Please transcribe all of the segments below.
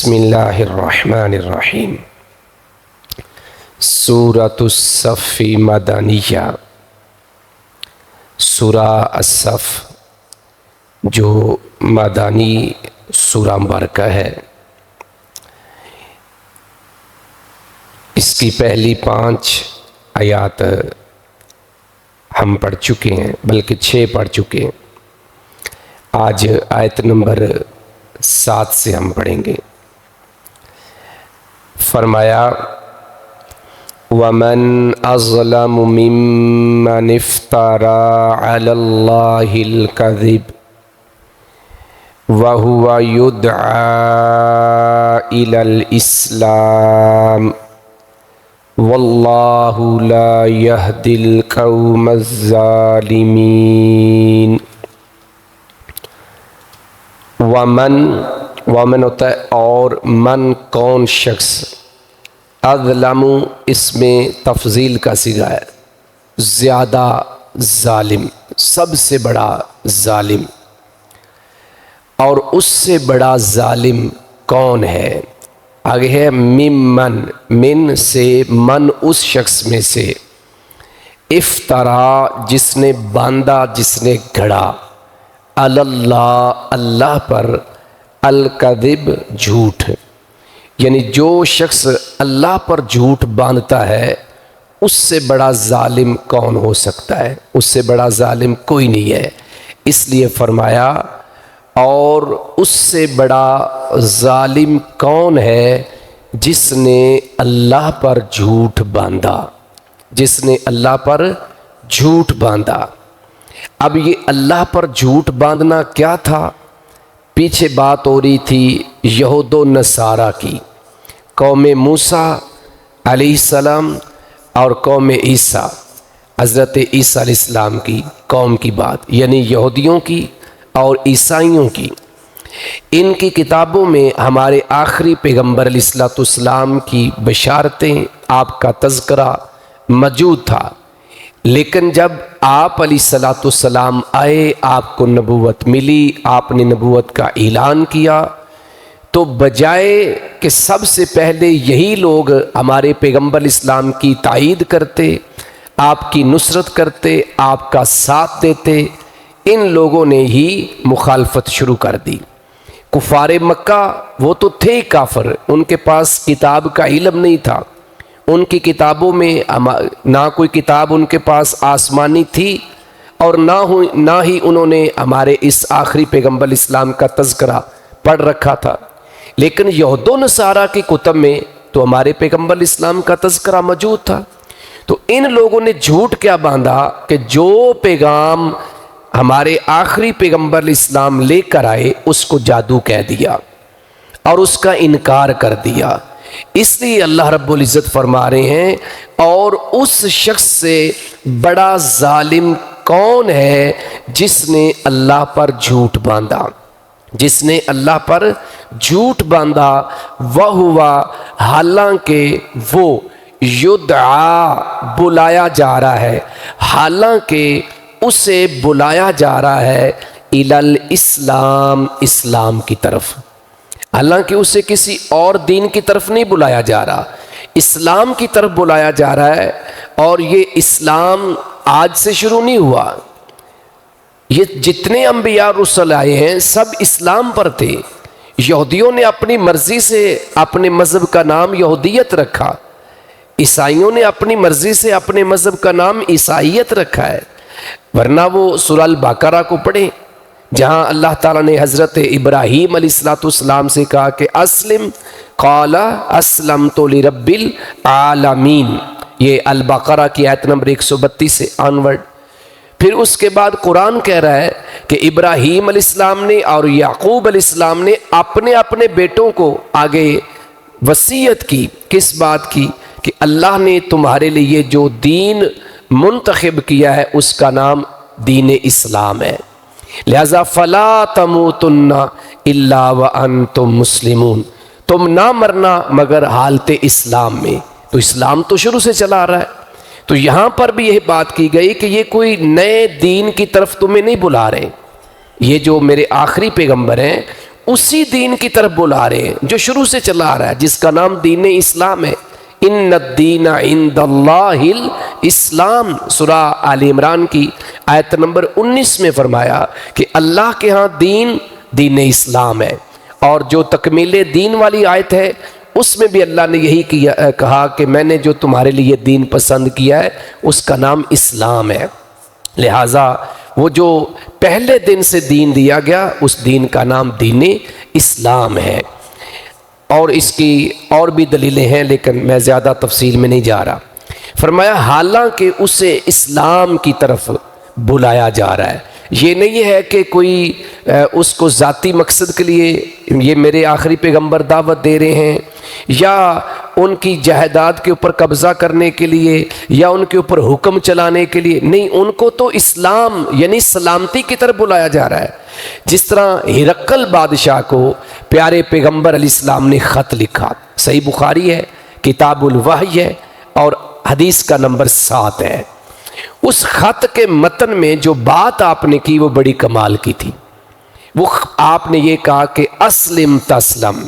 بسم اللہ الرحمن الرحیم۔ سورۃ الصف مدنیہ، سورہ الصف جو مدنی سورہ مبارکہ ہے، اس کی پہلی 5 آیات ہم پڑھ چکے ہیں، بلکہ 6 پڑھ چکے ہیں۔ آج آیت نمبر 7 سے ہم پڑھیں گے۔ فرمایا وَمَنْ أَظْلَمُ مِمَّنِ افْتَرَى عَلَى اللَّهِ الْكَذِبَ وَهُوَ يُدْعَى إِلَى الْإِسْلَامِ وَاللَّهُ لَا يَهْدِي الْقَوْمَ الظَّالِمِينَ۔ ومن ہوتا ہے اور من کون شخص، اظلم اس میں تفضیل کا صیغہ ہے، زیادہ ظالم، سب سے بڑا ظالم، اور اس سے بڑا ظالم کون ہے؟ آگے ہے ممن، من سے، من اس شخص میں سے، افطرا جس نے باندھا، جس نے گھڑا، اللہ اللہ پر، الکذب جھوٹ، یعنی جو شخص اللہ پر جھوٹ باندھتا ہے اس سے بڑا ظالم کون ہو سکتا ہے؟ اس سے بڑا ظالم کوئی نہیں ہے۔ اس لیے فرمایا اور اس سے بڑا ظالم کون ہے جس نے اللہ پر جھوٹ باندھا، جس نے اللہ پر جھوٹ باندھا۔ اب یہ اللہ پر جھوٹ باندھنا کیا تھا؟ پیچھے بات ہو رہی تھی یہود و نصارہ کی، قوم موسیٰ علیہ السلام اور قوم عیسیٰ، حضرت عیسیٰ علیہ السلام کی قوم کی بات، یعنی یہودیوں کی اور عیسائیوں کی۔ ان کی کتابوں میں ہمارے آخری پیغمبر علیہ السلام کی بشارتیں، آپ کا تذکرہ موجود تھا، لیکن جب آپ علیہ السلام آئے، آپ کو نبوت ملی، آپ نے نبوت کا اعلان کیا، تو بجائے کہ سب سے پہلے یہی لوگ ہمارے پیغمبر اسلام کی تائید کرتے، آپ کی نصرت کرتے، آپ کا ساتھ دیتے، ان لوگوں نے ہی مخالفت شروع کر دی۔ کفار مکہ وہ تو تھے کافر، ان کے پاس کتاب کا علم نہیں تھا، ان کی کتابوں میں نہ کوئی کتاب ان کے پاس آسمانی تھی، اور نہ ہی انہوں نے ہمارے اس آخری پیغمبر اسلام کا تذکرہ پڑھ رکھا تھا۔ لیکن یہود و نصارہ کی کتب میں تو ہمارے پیغمبر اسلام کا تذکرہ موجود تھا۔ تو ان لوگوں نے جھوٹ کیا باندھا کہ جو پیغام ہمارے آخری پیغمبر اسلام لے کر آئے اس کو جادو کہہ دیا اور اس کا انکار کر دیا۔ اس لیے اللہ رب العزت فرما رہے ہیں اور اس شخص سے بڑا ظالم کون ہے جس نے اللہ پر جھوٹ باندھا، جس نے اللہ پر جھوٹ باندھا، وَهُوَ حالانکہ وہ یدعا بلایا جا رہا ہے، حالانکہ اسے بلایا جا رہا ہے الی الاسلام، اسلام کی طرف، حالانکہ اسے کسی اور دین کی طرف نہیں بلایا جا رہا، اسلام کی طرف بلایا جا رہا ہے۔ اور یہ اسلام آج سے شروع نہیں ہوا، یہ جتنے انبیاء رسل آئے ہیں سب اسلام پر تھے۔ یہودیوں نے اپنی مرضی سے اپنے مذہب کا نام یہودیت رکھا، عیسائیوں نے اپنی مرضی سے اپنے مذہب کا نام عیسائیت رکھا ہے، ورنہ وہ سورہ البقرہ کو پڑھیں جہاں اللہ تعالیٰ نے حضرت ابراہیم علیہ السلام سے کہا کہ اسلم، قال اسلمت لرب العالمین، یہ البقرہ کی آیت نمبر 132 سے آنورڈ۔ پھر اس کے بعد قرآن کہہ رہا ہے کہ ابراہیم علیہ السلام نے اور یعقوب علیہ السلام نے اپنے اپنے بیٹوں کو آگے وصیت کی، کس بات کی؟ کہ اللہ نے تمہارے لیے جو دین منتخب کیا ہے اس کا نام دین اسلام ہے، لہذا فلا تموتن الا وانتم مسلمون، تم نہ مرنا مگر حالت اسلام میں۔ تو اسلام تو شروع سے چلا آ رہا ہے۔ تو یہاں پر بھی یہ بات کی گئی کہ یہ کوئی نئے دین کی طرف تمہیں نہیں بلا رہے، یہ جو میرے آخری پیغمبر ہیں اسی دین کی طرف بلا رہے ہیں جو شروع سے چلا آ رہا ہے، جس کا نام دین اسلام ہے۔ ان الدین عند اللہ الاسلام، سورہ آل عمران کی آیت نمبر 19 میں فرمایا کہ اللہ کے ہاں دین اسلام ہے۔ اور جو تکمیل دین والی آیت ہے اس میں بھی اللہ نے یہی کہا کہ میں نے جو تمہارے لیے دین پسند کیا ہے اس کا نام اسلام ہے۔ لہٰذا وہ جو پہلے دن سے دین دیا گیا اس دین کا نام دین اسلام ہے۔ اور اس کی اور بھی دلیلیں ہیں لیکن میں زیادہ تفصیل میں نہیں جا رہا۔ فرمایا حالانکہ اسے اسلام کی طرف بلایا جا رہا ہے، یہ نہیں ہے کہ کوئی اس کو ذاتی مقصد کے لیے یہ میرے آخری پیغمبر دعوت دے رہے ہیں، یا ان کی جائیداد کے اوپر قبضہ کرنے کے لیے، یا ان کے اوپر حکم چلانے کے لیے نہیں، ان کو تو اسلام یعنی سلامتی کی طرف بلایا جا رہا ہے۔ جس طرح ہرقل بادشاہ کو پیارے پیغمبر علیہ السلام نے خط لکھا، صحیح بخاری ہے، کتاب الوحی ہے اور حدیث کا نمبر 7 ہے۔ اس خط کے متن میں جو بات آپ نے کی وہ بڑی کمال کی تھی۔ وہ آپ نے یہ کہا کہ اسلم تسلم،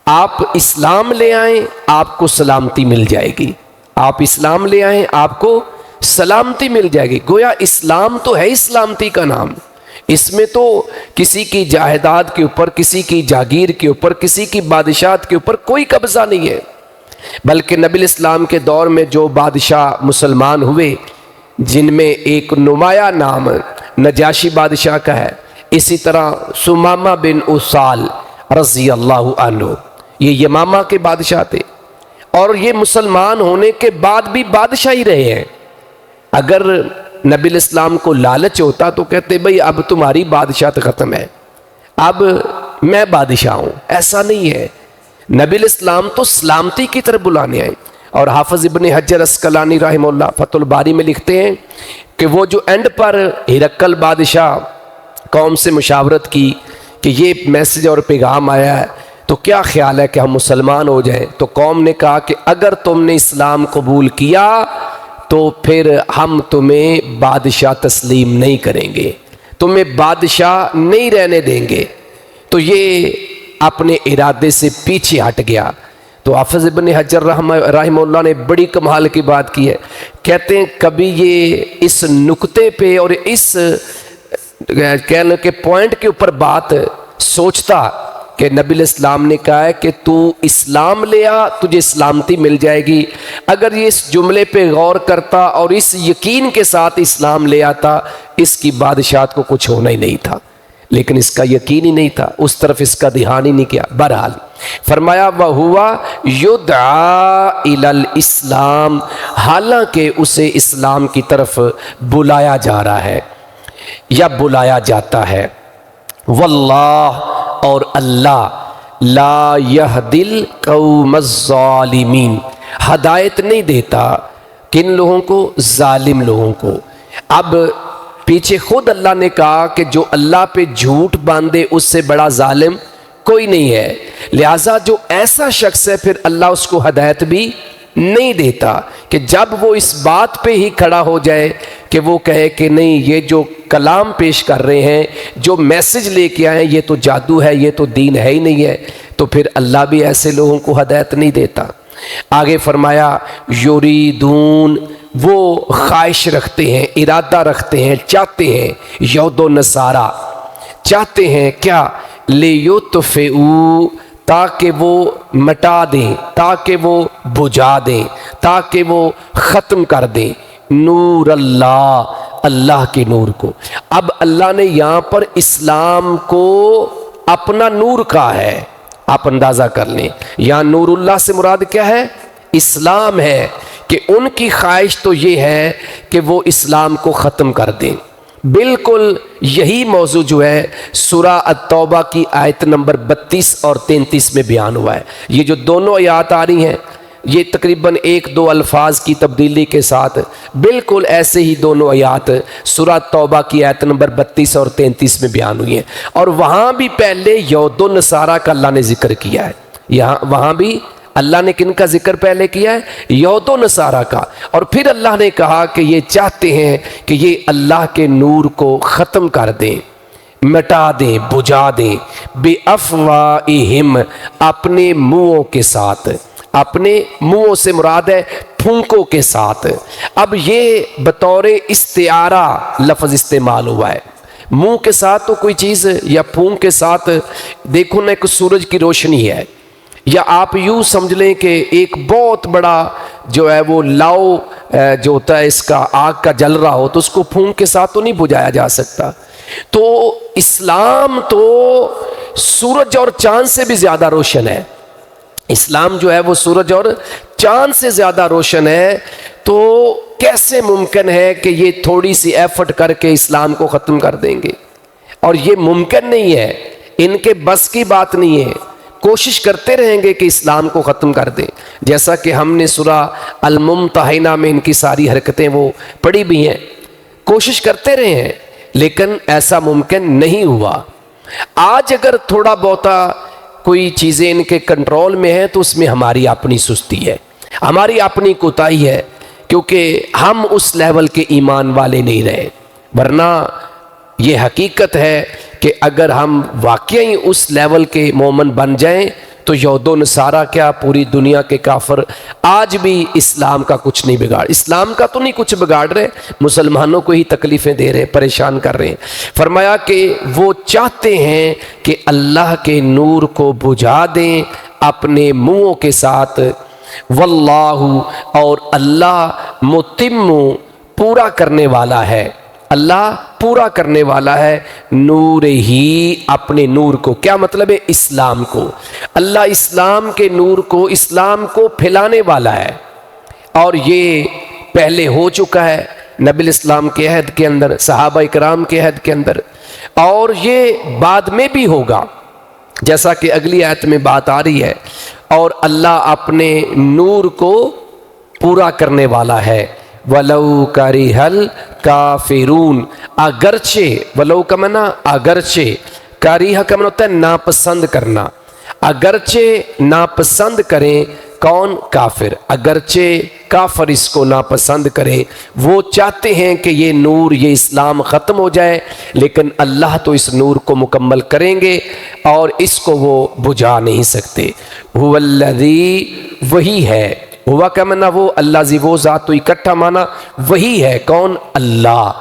آپ اسلام لے آئیں آپ کو سلامتی مل جائے گی، آپ اسلام لے آئیں آپ کو سلامتی مل جائے گی۔ گویا اسلام تو ہے سلامتی کا نام، اس میں تو کسی کی جائیداد کے اوپر، کسی کی جاگیر کے اوپر، کسی کی بادشاہت کے اوپر کوئی قبضہ نہیں ہے۔ بلکہ نبی الاسلام کے دور میں جو بادشاہ مسلمان ہوئے جن میں ایک نمایاں نام نجاشی بادشاہ کا ہے، اسی طرح سمامہ بن اسال رضی اللہ عنہ، یہ یمامہ کے بادشاہ تھے اور یہ مسلمان ہونے کے بعد بھی بادشاہ ہی رہے ہیں۔ اگر نبی الاسلام کو لالچ ہوتا تو کہتے بھئی اب تمہاری بادشاہت ختم ہے، اب میں بادشاہ ہوں، ایسا نہیں ہے۔ نبی الاسلام تو سلامتی کی طرف بلانے آئے۔ اور حافظ ابن حجر عسقلانی رحمہ اللہ فتح الباری میں لکھتے ہیں کہ وہ جو اینڈ پر ہرقل بادشاہ قوم سے مشاورت کی کہ یہ میسج اور پیغام آیا ہے تو کیا خیال ہے کہ ہم مسلمان ہو جائیں، تو قوم نے کہا کہ اگر تم نے اسلام قبول کیا تو پھر ہم تمہیں بادشاہ تسلیم نہیں کریں گے، تمہیں بادشاہ نہیں رہنے دیں گے۔ تو یہ اپنے ارادے سے پیچھے ہٹ گیا۔ تو حافظ ابن حجر رحمہ اللہ نے بڑی کمال کی بات کی ہے، کہتے ہیں کبھی یہ اس نقطے پہ اور اس کہنے کے پوائنٹ کے اوپر بات سوچتا کہ نبی الاسلام نے کہا ہے کہ تو اسلام لے آ تجھے سلامتی مل جائے گی، اگر یہ اس جملے پہ غور کرتا اور اس یقین کے ساتھ اسلام لے آتا اس کی بادشاہت کو کچھ ہونا ہی نہیں تھا، لیکن اس کا یقین ہی نہیں تھا، اس طرف اس کا دھیان ہی نہیں کیا۔ بہرحال فرمایا وَهُوَ يُدْعَى إِلَى الْإِسْلام، حالانکہ اسے اسلام کی طرف بلایا جا رہا ہے یا بلایا جاتا ہے۔ واللہ، اور اللہ لا يَهْدِي الْقَوْمَ الظَّالِمِينَ، ہدایت نہیں دیتا کن لوگوں کو؟ ظالم لوگوں کو۔ اب پیچھے خود اللہ نے کہا کہ جو اللہ پہ جھوٹ باندھے اس سے بڑا ظالم کوئی نہیں ہے، لہٰذا جو ایسا شخص ہے پھر اللہ اس کو ہدایت بھی نہیں دیتا کہ جب وہ اس بات پہ ہی کھڑا ہو جائے کہ وہ کہے کہ نہیں یہ جو کلام پیش کر رہے ہیں، جو میسج لے کے آئے ہیں، یہ تو جادو ہے، یہ تو دین ہے ہی نہیں ہے، تو پھر اللہ بھی ایسے لوگوں کو ہدایت نہیں دیتا۔ آگے فرمایا یریدون، وہ خواہش رکھتے ہیں، ارادہ رکھتے ہیں، چاہتے ہیں، یہود و نصارہ چاہتے ہیں کیا؟ لیطفئوا، تاکہ وہ مٹا دیں، تاکہ وہ بجھا دیں، تاکہ وہ ختم کر دیں نور اللہ، اللہ کے نور کو۔ اب اللہ نے یہاں پر اسلام کو اپنا نور کہا ہے، آپ اندازہ کر لیں یہاں نور اللہ سے مراد کیا ہے؟ اسلام ہے، کہ ان کی خواہش تو یہ ہے کہ وہ اسلام کو ختم کر دیں۔ بالکل یہی موضوع جو ہے سورہ التوبہ کی آیت نمبر 32 اور 33 میں بیان ہوا ہے۔ یہ جو دونوں آیات آ رہی ہیں یہ تقریباً 1-2 الفاظ کی تبدیلی کے ساتھ بالکل ایسے ہی دونوں آیات سورہ توبہ کی آیت نمبر 32 اور 33 میں بیان ہوئی ہیں، اور وہاں بھی پہلے یہود و نصارہ کا اللہ نے ذکر کیا ہے۔ یہاں وہاں بھی اللہ نے کن کا ذکر پہلے کیا ہے؟ یہود و نصارہ کا، اور پھر اللہ نے کہا کہ یہ چاہتے ہیں کہ یہ اللہ کے نور کو ختم کر دیں، مٹا دیں، بجھا دیں، بے افواہہم، اپنے منہوں کے ساتھ، اپنے منہوں سے مراد ہے پھونکوں کے ساتھ۔ اب یہ بطور استعارہ لفظ استعمال ہوا ہے، منہ کے ساتھ تو کوئی چیز یا پھونک کے ساتھ، دیکھو نا ایک سورج کی روشنی ہے، یا آپ یوں سمجھ لیں کہ ایک بہت بڑا جو ہے وہ لاؤ جو ہوتا ہے اس کا آگ کا جل رہا ہو تو اس کو پھونک کے ساتھ تو نہیں بجھایا جا سکتا۔ تو اسلام تو سورج اور چاند سے بھی زیادہ روشن ہے، اسلام جو ہے وہ سورج اور چاند سے زیادہ روشن ہے۔ تو کیسے ممکن ہے کہ یہ تھوڑی سی ایفرٹ کر کے اسلام کو ختم کر دیں گے؟ اور یہ ممکن نہیں ہے، ان کے بس کی بات نہیں ہے، کوشش کرتے رہیں گے کہ اسلام کو ختم کر دیں، جیسا کہ ہم نے سورہ الممتحنہ میں ان کی ساری حرکتیں وہ پڑھی بھی ہیں، کوشش کرتے رہے ہیں لیکن ایسا ممکن نہیں ہوا۔ آج اگر تھوڑا بہتا کوئی چیزیں ان کے کنٹرول میں ہیں تو اس میں ہماری اپنی سستی ہے، ہماری اپنی کوتاہی ہے، کیونکہ ہم اس لیول کے ایمان والے نہیں رہے۔ ورنہ یہ حقیقت ہے کہ اگر ہم واقعی اس لیول کے مومن بن جائیں تو یہود و نصارہ کیا پوری دنیا کے کافر آج بھی اسلام کا کچھ نہیں بگاڑ، اسلام کا تو نہیں کچھ بگاڑ رہے، مسلمانوں کو ہی تکلیفیں دے رہے، پریشان کر رہے ہیں۔ فرمایا کہ وہ چاہتے ہیں کہ اللہ کے نور کو بجھا دیں اپنے منہوں کے ساتھ، واللہ، اور اللہ متم، پورا کرنے والا ہے، اللہ پورا کرنے والا ہے، نور ہی، اپنے نور کو، کیا مطلب ہے؟ اسلام کو، اللہ اسلام کے نور کو، اسلام کو پھیلانے والا ہے۔ اور یہ پہلے ہو چکا ہے نبی الاسلام کے عہد کے اندر، صحابہ کرام کے عہد کے اندر، اور یہ بعد میں بھی ہوگا، جیسا کہ اگلی آیت میں بات آ رہی ہے۔ اور اللہ اپنے نور کو پورا کرنے والا ہے، وَلَوْ كَرِهَ الْكَافِرُونَ، اگرچہ، ولو کا معنی اگرچہ، کریہ کا معنی ہوتا ہے ناپسند کرنا، اگرچہ ناپسند کریں، کون؟ کافر، اگرچہ کافر اس کو ناپسند کریں، وہ چاہتے ہیں کہ یہ نور، یہ اسلام ختم ہو جائے، لیکن اللہ تو اس نور کو مکمل کریں گے اور اس کو وہ بجھا نہیں سکتے۔ هو الذی، وہی ہے، ہوا کا معنی وہ، اللہ زی، وہ ذات، تو اکٹھا معنی وہی ہے، کون؟ اللہ۔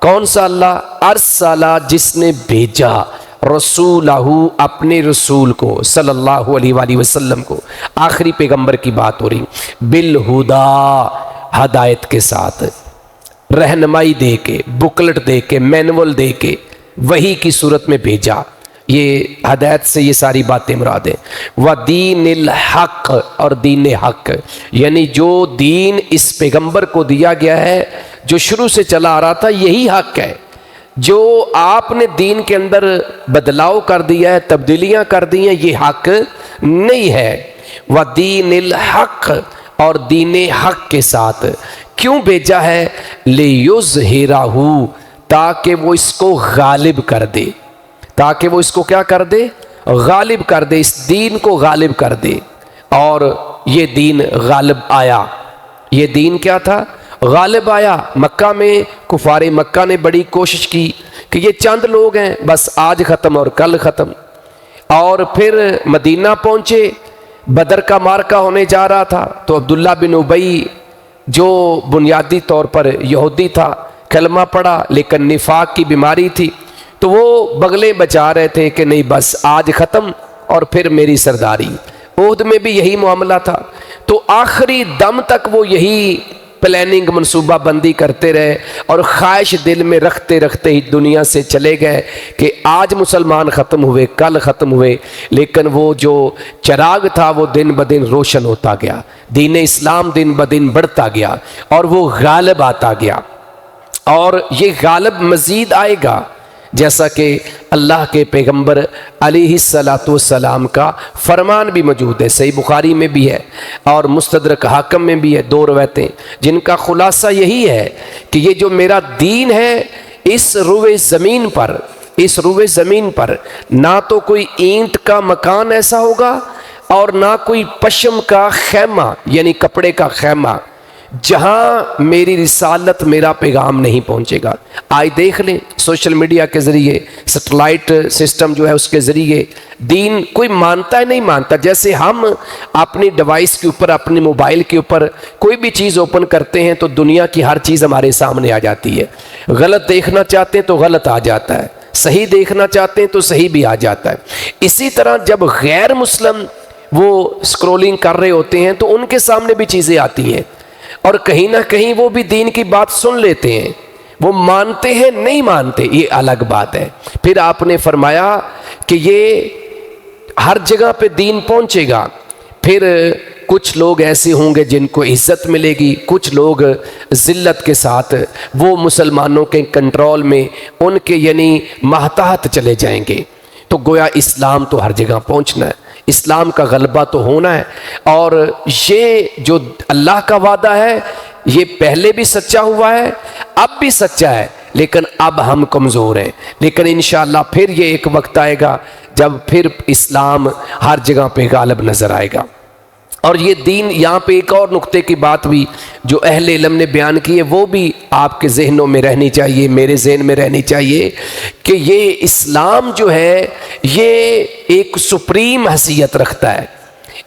کون سا اللہ؟ ارسلہ، جس نے بھیجا، رسولہ، اپنے رسول کو، صلی اللہ علیہ وآلہ وسلم کو، آخری پیغمبر کی بات ہو رہی، بالہدا، ہدایت کے ساتھ، رہنمائی دے کے، بکلٹ دے کے، مینول دے کے، وحی کی صورت میں بھیجا۔ یہ ہدایت سے یہ ساری باتیں مراد ہیں۔ وَدِينِ الْحَقِّ، اور دین حق، یعنی جو دین اس پیغمبر کو دیا گیا ہے، جو شروع سے چلا آ رہا تھا، یہی حق ہے۔ جو آپ نے دین کے اندر بدلاؤ کر دیا ہے، تبدیلیاں کر دی ہیں، یہ حق نہیں ہے۔ وَدِينِ الْحَقِّ، اور دین حق کے ساتھ۔ کیوں بھیجا ہے؟ لِيُظْهِرَهُ، تاکہ وہ اس کو غالب کر دے، تاکہ وہ اس کو کیا کر دے؟ غالب کر دے، اس دین کو غالب کر دے۔ اور یہ دین غالب آیا، یہ دین کیا تھا؟ غالب آیا۔ مکہ میں کفار مکہ نے بڑی کوشش کی کہ یہ چند لوگ ہیں، بس آج ختم اور کل ختم، اور پھر مدینہ پہنچے، بدر کا معرکہ ہونے جا رہا تھا، تو عبداللہ بن ابی جو بنیادی طور پر یہودی تھا، کلمہ پڑھا لیکن نفاق کی بیماری تھی، تو وہ بغلیں بچا رہے تھے کہ نہیں بس آج ختم اور پھر میری سرداری۔ احد میں بھی یہی معاملہ تھا، تو آخری دم تک وہ یہی پلاننگ، منصوبہ بندی کرتے رہے، اور خواہش دل میں رکھتے رکھتے ہی دنیا سے چلے گئے کہ آج مسلمان ختم ہوئے، کل ختم ہوئے، لیکن وہ جو چراغ تھا وہ دن بدن روشن ہوتا گیا، دین اسلام دن بدن بڑھتا گیا، اور وہ غالب آتا گیا، اور یہ غالب مزید آئے گا، جیسا کہ اللہ کے پیغمبر علیہ السلام کا فرمان بھی موجود ہے، صحیح بخاری میں بھی ہے اور مستدرک حاکم میں بھی ہے، 2 روایتیں جن کا خلاصہ یہی ہے کہ یہ جو میرا دین ہے، اس روئے زمین پر، اس روئے زمین پر نہ تو کوئی اینٹ کا مکان ایسا ہوگا اور نہ کوئی پشم کا خیمہ یعنی کپڑے کا خیمہ جہاں میری رسالت، میرا پیغام نہیں پہنچے گا۔ آج دیکھ لیں سوشل میڈیا کے ذریعے، سیٹلائٹ سسٹم جو ہے اس کے ذریعے دین کوئی مانتا ہے نہیں مانتا۔ جیسے ہم اپنی ڈیوائس کے اوپر، اپنے موبائل کے اوپر کوئی بھی چیز اوپن کرتے ہیں تو دنیا کی ہر چیز ہمارے سامنے آ جاتی ہے۔ غلط دیکھنا چاہتے ہیں تو غلط آ جاتا ہے، صحیح دیکھنا چاہتے ہیں تو صحیح بھی آ جاتا ہے۔ اسی طرح جب غیر مسلم وہ سکرولنگ کر رہے ہوتے ہیں تو ان کے سامنے بھی چیزیں آتی ہیں، اور کہیں نہ کہیں وہ بھی دین کی بات سن لیتے ہیں۔ وہ مانتے ہیں نہیں مانتے یہ الگ بات ہے۔ پھر آپ نے فرمایا کہ یہ ہر جگہ پہ دین پہنچے گا، پھر کچھ لوگ ایسے ہوں گے جن کو عزت ملے گی، کچھ لوگ ذلت کے ساتھ وہ مسلمانوں کے کنٹرول میں ان کے یعنی ماتحت چلے جائیں گے۔ تو گویا اسلام تو ہر جگہ پہنچنا ہے، اسلام کا غلبہ تو ہونا ہے، اور یہ جو اللہ کا وعدہ ہے یہ پہلے بھی سچا ہوا ہے، اب بھی سچا ہے، لیکن اب ہم کمزور ہیں۔ لیکن انشاءاللہ پھر یہ ایک وقت آئے گا جب پھر اسلام ہر جگہ پہ غالب نظر آئے گا۔ اور یہ دین، یہاں پہ ایک اور نقطے کی بات بھی جو اہل علم نے بیان کی ہے وہ بھی آپ کے ذہنوں میں رہنی چاہیے، میرے ذہن میں رہنی چاہیے، کہ یہ اسلام جو ہے یہ ایک سپریم حیثیت رکھتا ہے۔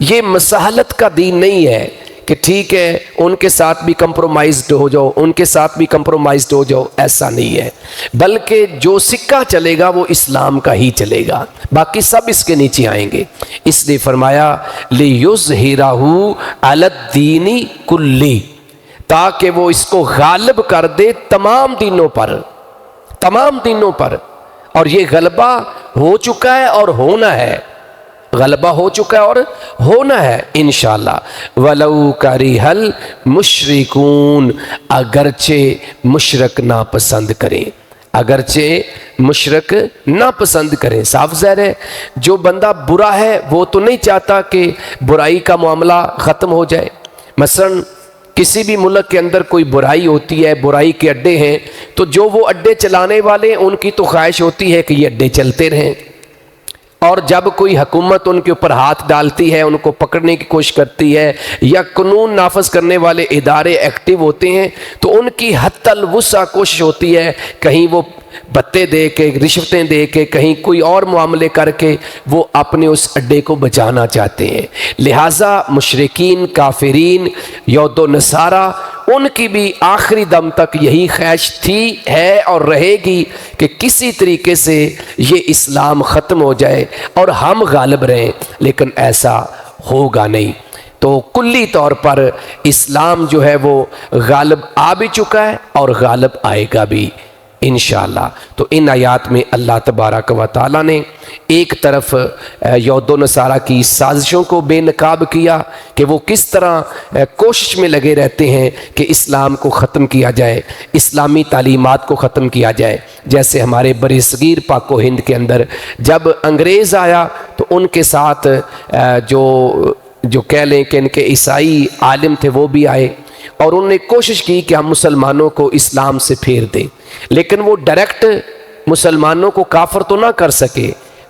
یہ مساحلت کا دین نہیں ہے کہ ٹھیک ہے ان کے ساتھ بھی کمپرومائزڈ ہو جاؤ، ان کے ساتھ بھی کمپرومائزڈ ہو جاؤ، ایسا نہیں ہے، بلکہ جو سکہ چلے گا وہ اسلام کا ہی چلے گا، باقی سب اس کے نیچے آئیں گے۔ اس لیے فرمایا لِيُظْهِرَهُ عَلَى الدِّينِ كُلِّهِ، تاکہ وہ اس کو غالب کر دے تمام دینوں پر، تمام دینوں پر۔ اور یہ غلبہ ہو چکا ہے اور ہونا ہے، غلبہ ہو چکا ہے اور ہونا ہے انشاءاللہ۔ وَلَوْ كَرِهَ الْمُشْرِكُونَ، اگرچہ مشرک ناپسند کریں، اگرچہ مشرک ناپسند کریں۔ صاف ظاہر ہے جو بندہ برا ہے وہ تو نہیں چاہتا کہ برائی کا معاملہ ختم ہو جائے۔ مثلا کسی بھی ملک کے اندر کوئی برائی ہوتی ہے، برائی کے اڈے ہیں، تو جو وہ اڈے چلانے والے ان کی تو خواہش ہوتی ہے کہ یہ اڈے چلتے رہیں، اور جب کوئی حکومت ان کے اوپر ہاتھ ڈالتی ہے، ان کو پکڑنے کی کوشش کرتی ہے، یا قانون نافذ کرنے والے ادارے ایکٹیو ہوتے ہیں، تو ان کی حتی الوسع کوشش ہوتی ہے کہیں وہ بتے دے کے، رشوتیں دے کے، کہیں کوئی اور معاملے کر کے وہ اپنے اس اڈے کو بچانا چاہتے ہیں۔ لہٰذا مشرکین، کافرین، یہود و نصارہ، ان کی بھی آخری دم تک یہی خواہش تھی، ہے اور رہے گی کہ کسی طریقے سے یہ اسلام ختم ہو جائے اور ہم غالب رہیں، لیکن ایسا ہوگا نہیں۔ تو کلی طور پر اسلام جو ہے وہ غالب آ بھی چکا ہے اور غالب آئے گا بھی انشاءاللہ۔ تو ان آیات میں اللہ تبارک و تعالیٰ نے ایک طرف یہود و نصارہ کی سازشوں کو بے نقاب کیا کہ وہ کس طرح کوشش میں لگے رہتے ہیں کہ اسلام کو ختم کیا جائے، اسلامی تعلیمات کو ختم کیا جائے۔ جیسے ہمارے بر صغیر پاک و ہند کے اندر جب انگریز آیا تو ان کے ساتھ جو کہہ لیں کہ ان کے عیسائی عالم تھے وہ بھی آئے، اور انہوں نے کوشش کی کہ ہم مسلمانوں کو اسلام سے پھیر دیں، لیکن وہ ڈائریکٹ مسلمانوں کو کافر تو نہ کر سکے۔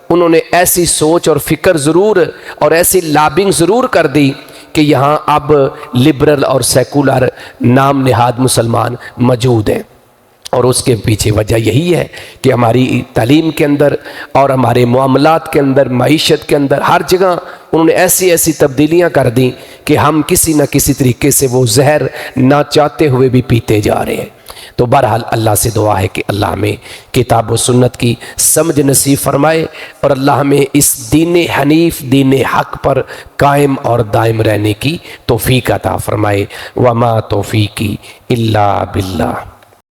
انہوں نے ایسی سوچ اور فکر ضرور اور ایسی لابنگ ضرور کر دی کہ یہاں اب لبرل اور سیکولر نام نہاد مسلمان موجود ہیں، اور اس کے پیچھے وجہ یہی ہے کہ ہماری تعلیم کے اندر اور ہمارے معاملات کے اندر، معیشت کے اندر، ہر جگہ انہوں نے ایسی ایسی تبدیلیاں کر دیں کہ ہم کسی نہ کسی طریقے سے وہ زہر نہ چاہتے ہوئے بھی پیتے جا رہے ہیں۔ تو بہرحال اللہ سے دعا ہے کہ اللہ ہمیں کتاب و سنت کی سمجھ نصیب فرمائے، اور اللہ ہمیں اس دین حنیف، دین حق پر قائم اور دائم رہنے کی توفیق عطا فرمائے۔ وما توفیقی الا باللہ۔